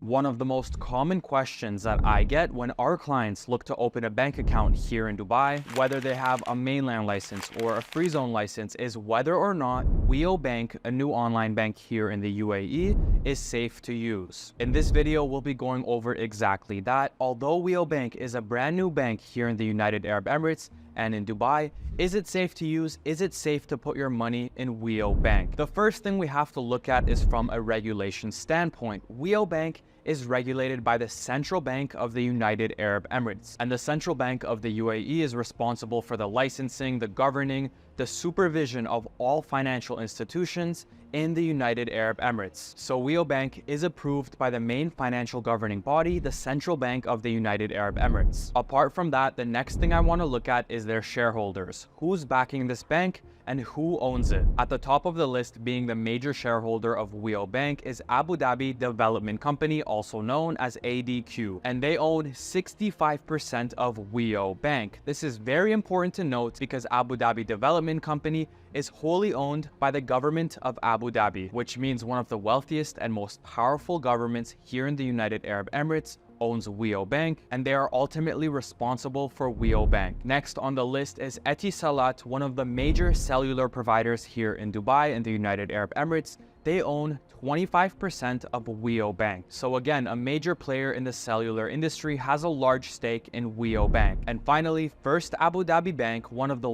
One of the most common questions that I get when our clients look to open a bank account here in Dubai, whether they have a mainland license or a free zone license, is whether or not WIO Bank, a new online bank here in the UAE, is safe to use. In this video, we'll be going over exactly that. Although WIO Bank is a brand new bank here in the United Arab Emirates and in Dubai, is it safe to use? Is it safe to put your money in WIO Bank? The first thing we have to look at is from a regulation standpoint. WIO Bank is regulated by the Central Bank of the United Arab Emirates, and the Central Bank of the UAE is responsible for the licensing, the governing, the supervision of all financial institutions in the United Arab Emirates. So WIO Bank is approved by the main financial governing body, the Central Bank of the United Arab Emirates. Apart from that, the next thing I want to look at is their shareholders. Who's backing this bank and who owns it? At the top of the list, being the major shareholder of WIO Bank, is Abu Dhabi Development Company, also known as ADQ, and they own 65% of WIO Bank. This is very important to note because Abu Dhabi Development Company is wholly owned by the government of Abu Dhabi, which means one of the wealthiest and most powerful governments here in the United Arab Emirates owns WIO Bank, and they are ultimately responsible for WIO Bank. Next on the list is Etisalat, one of the major cellular providers here in Dubai and the United Arab Emirates. They own 25% of WIO Bank. So again, a major player in the cellular industry has a large stake in WIO Bank. And finally, First Abu Dhabi Bank, one of the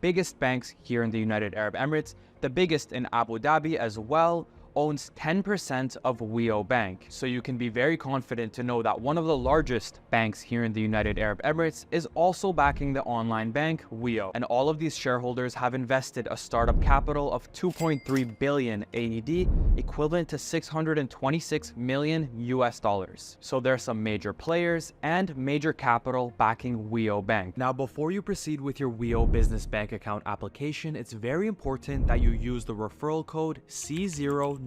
biggest banks here in the United Arab Emirates, the biggest in Abu Dhabi as well, owns 10% of WIO Bank. So you can be very confident to know that one of the largest banks here in the United Arab Emirates is also backing the online bank WIO. And all of these shareholders have invested a startup capital of 2.3 billion AED, equivalent to 626 million US dollars. So there's some major players and major capital backing WIO Bank. Now, before you proceed with your WIO business bank account application, it's very important that you use the referral code C094.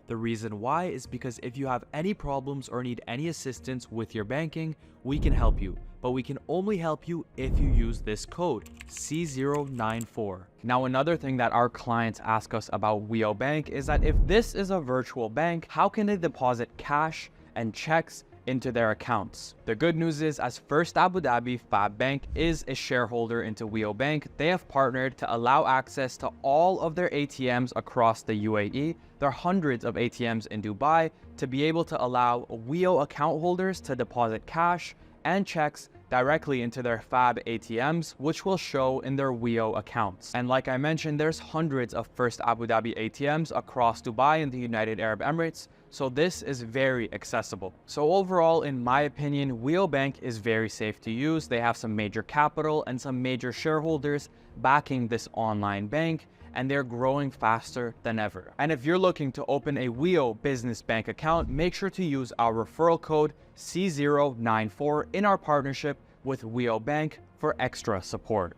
The reason why is because if you have any problems or need any assistance with your banking, we can help you. But we can only help you if you use this code, C094. Now, another thing that our clients ask us about WIO Bank is that if this is a virtual bank, how can they deposit cash and checks into their accounts? The good news is, as First Abu Dhabi FAB Bank is a shareholder into WIO Bank, they have partnered to allow access to all of their ATMs across the UAE. There are hundreds of ATMs in Dubai to be able to allow WIO account holders to deposit cash and checks directly into their FAB ATMs, which will show in their WIO accounts. And like I mentioned, there's hundreds of First Abu Dhabi ATMs across Dubai and the United Arab Emirates, so this is very accessible. So overall, in my opinion, WIO Bank is very safe to use. They have some major capital and some major shareholders backing this online bank, and they're growing faster than ever. And if you're looking to open a WIO business bank account, make sure to use our referral code C094 in our partnership with WIO Bank for extra support.